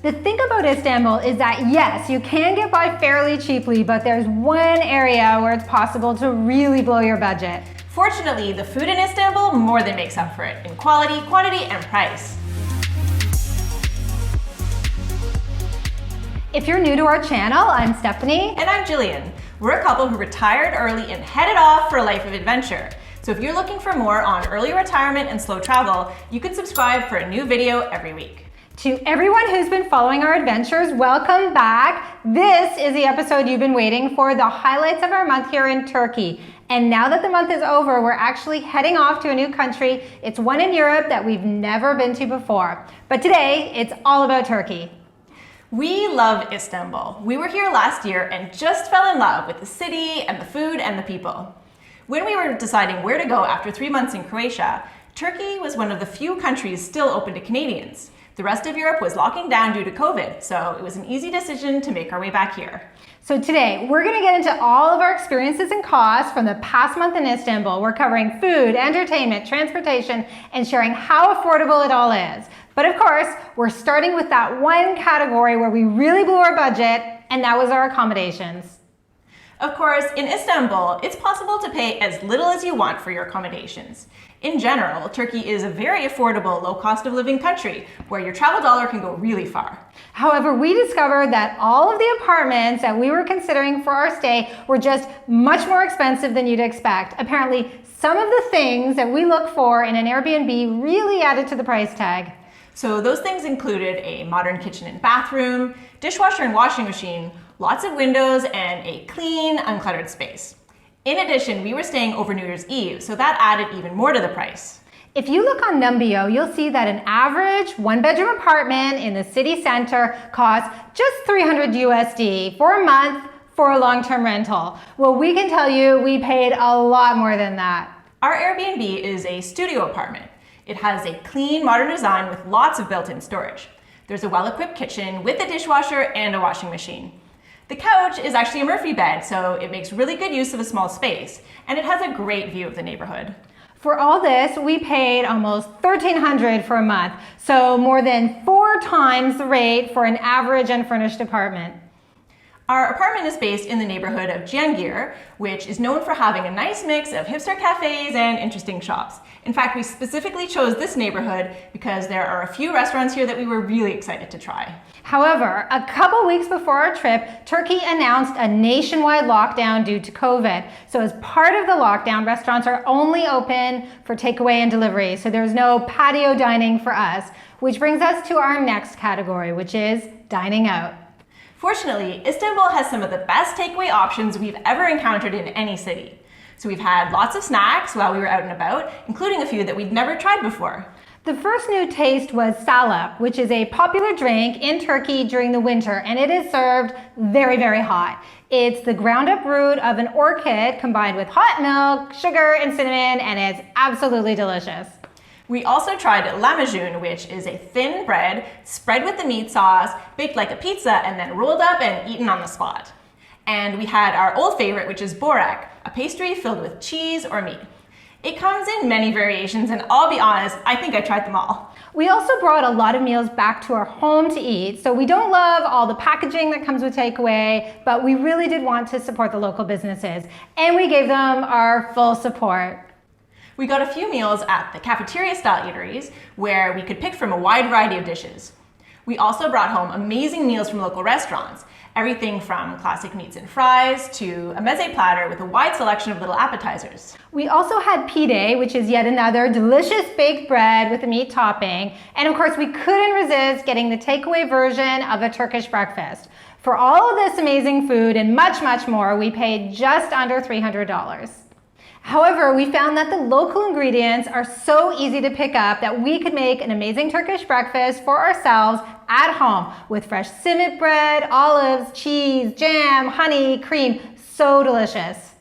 The thing about Istanbul is that yes, you can get by fairly cheaply, but there's one area where it's possible to really blow your budget. Fortunately, the food in Istanbul more than makes up for it in quality, quantity, and price. If you're new to our channel, I'm Stephanie. And I'm Gillian. We're a couple who retired early and headed off for a life of adventure. So if you're looking for more on early retirement and slow travel, you can subscribe for a new video every week. To everyone who's been following our adventures, welcome back. This is the episode you've been waiting for, the highlights of our month here in Turkey. And now that the month is over, we're actually heading off to a new country. It's one in Europe that we've never been to before. But today, it's all about Turkey. We love Istanbul. We were here last year and just fell in love with the city and the food and the people. When we were deciding where to go after 3 months in Croatia, Turkey was one of the few countries still open to Canadians. The rest of Europe was locking down due to COVID, so it was an easy decision to make our way back here. So today, we're going to get into all of our experiences and costs from the past month in Istanbul. We're covering food, entertainment, transportation, and sharing how affordable it all is. But of course, we're starting with that one category where we really blew our budget, and that was our accommodations. Of course, in Istanbul, it's possible to pay as little as you want for your accommodations. In general, Turkey is a very affordable, low cost of living country where your travel dollar can go really far. However, we discovered that all of the apartments that we were considering for our stay were just much more expensive than you'd expect. Apparently, some of the things that we look for in an Airbnb really added to the price tag. So those things included a modern kitchen and bathroom, dishwasher and washing machine, lots of windows, and a clean, uncluttered space. In addition, we were staying over New Year's Eve, so that added even more to the price. If you look on Numbeo, you'll see that an average one-bedroom apartment in the city center costs just $300 USD for a month for a long-term rental. Well, we can tell you we paid a lot more than that. Our Airbnb is a studio apartment. It has a clean, modern design with lots of built-in storage. There's a well-equipped kitchen with a dishwasher and a washing machine. The couch is actually a Murphy bed, so it makes really good use of a small space, and it has a great view of the neighborhood. For all this, we paid almost $1,300 for a month, so more than 4 times the rate for an average unfurnished apartment. Our apartment is based in the neighborhood of Cihangir, which is known for having a nice mix of hipster cafes and interesting shops. In fact, we specifically chose this neighborhood because there are a few restaurants here that we were really excited to try. However, a couple weeks before our trip, Turkey announced a nationwide lockdown due to COVID. So as part of the lockdown, restaurants are only open for takeaway and delivery. So there's no patio dining for us, which brings us to our next category, which is dining out. Fortunately, Istanbul has some of the best takeaway options we've ever encountered in any city. So we've had lots of snacks while we were out and about, including a few that we'd never tried before. The first new taste was salep, which is a popular drink in Turkey during the winter, and it is served very, very hot. It's the ground up root of an orchid combined with hot milk, sugar, and cinnamon, and it's absolutely delicious. We also tried lahmacun, which is a thin bread spread with the meat sauce, baked like a pizza, and then rolled up and eaten on the spot. And we had our old favorite, which is borak, a pastry filled with cheese or meat. It comes in many variations, and I'll be honest, I think I tried them all. We also brought a lot of meals back to our home to eat, so we don't love all the packaging that comes with takeaway, but we really did want to support the local businesses, and we gave them our full support. We got a few meals at the cafeteria-style eateries, where we could pick from a wide variety of dishes. We also brought home amazing meals from local restaurants, everything from classic meats and fries to a meze platter with a wide selection of little appetizers. We also had pide, which is yet another delicious baked bread with a meat topping. And of course, we couldn't resist getting the takeaway version of a Turkish breakfast. For all of this amazing food and much, much more, we paid just under $300. However, we found that the local ingredients are so easy to pick up that we could make an amazing Turkish breakfast for ourselves at home with fresh simit bread, olives, cheese, jam, honey, cream. So delicious.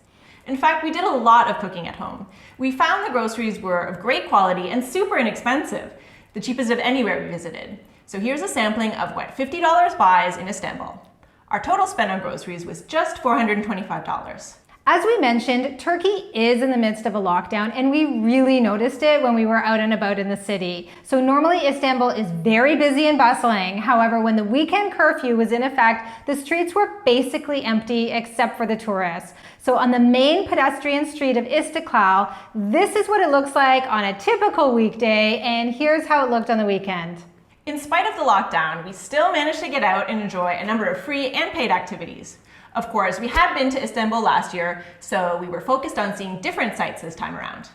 In fact, we did a lot of cooking at home. We found the groceries were of great quality and super inexpensive, the cheapest of anywhere we visited. So here's a sampling of what $50 buys in Istanbul. Our total spend on groceries was just $425. As we mentioned, Turkey is in the midst of a lockdown, and we really noticed it when we were out and about in the city. So normally Istanbul is very busy and bustling. However, when the weekend curfew was in effect, the streets were basically empty except for the tourists. So on the main pedestrian street of Istiklal, this is what it looks like on a typical weekday, and here's how it looked on the weekend. In spite of the lockdown, we still managed to get out and enjoy a number of free and paid activities. Of course, we had been to Istanbul last year, so we were focused on seeing different sites this time around.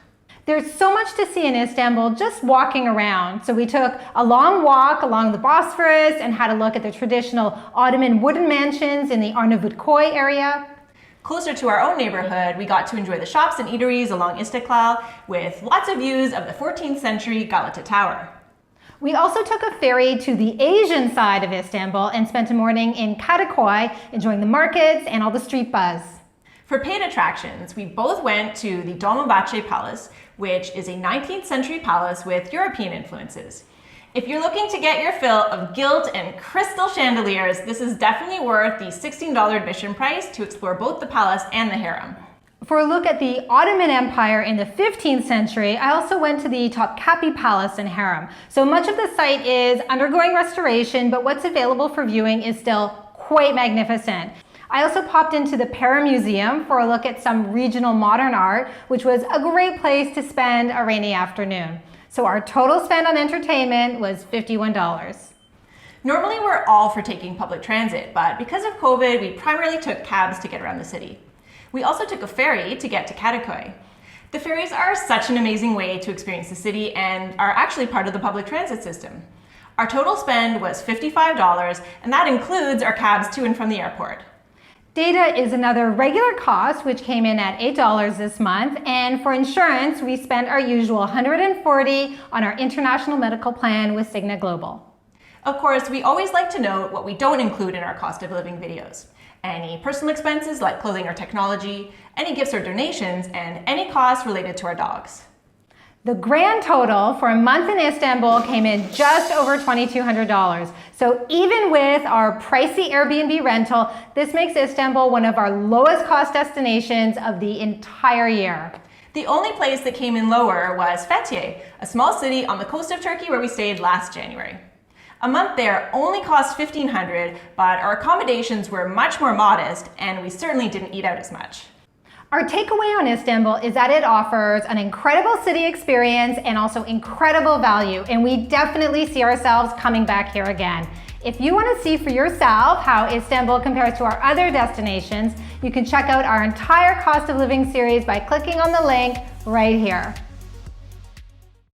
There's so much to see in Istanbul just walking around. So we took a long walk along the Bosphorus and had a look at the traditional Ottoman wooden mansions in the Arnavutköy area. Closer to our own neighborhood, we got to enjoy the shops and eateries along Istiklal with lots of views of the 14th century Galata Tower. We also took a ferry to the Asian side of Istanbul and spent a morning in Kadıköy enjoying the markets and all the street buzz. For paid attractions, we both went to the Dolmabahce Palace, which is a 19th century palace with European influences. If you're looking to get your fill of gilt and crystal chandeliers, this is definitely worth the $16 admission price to explore both the palace and the harem. For a look at the Ottoman Empire in the 15th century, I also went to the Topkapi Palace and Harem. So much of the site is undergoing restoration, but what's available for viewing is still quite magnificent. I also popped into the Pera Museum for a look at some regional modern art, which was a great place to spend a rainy afternoon. So our total spend on entertainment was $51. Normally we're all for taking public transit, but because of COVID, we primarily took cabs to get around the city. We also took a ferry to get to Kadıköy. The ferries are such an amazing way to experience the city and are actually part of the public transit system. Our total spend was $55, and that includes our cabs to and from the airport. Data is another regular cost, which came in at $8 this month. And for insurance, we spent our usual $140 on our international medical plan with Cigna Global. Of course, we always like to note what we don't include in our cost of living videos. Any personal expenses like clothing or technology, any gifts or donations, and any costs related to our dogs. The grand total for a month in Istanbul came in just over $2,200. So even with our pricey Airbnb rental, this makes Istanbul one of our lowest cost destinations of the entire year. The only place that came in lower was Fethiye, a small city on the coast of Turkey where we stayed last January. A month there only cost $1,500, but our accommodations were much more modest and we certainly didn't eat out as much. Our takeaway on Istanbul is that it offers an incredible city experience and also incredible value, and we definitely see ourselves coming back here again. If you want to see for yourself how Istanbul compares to our other destinations, you can check out our entire cost of living series by clicking on the link right here.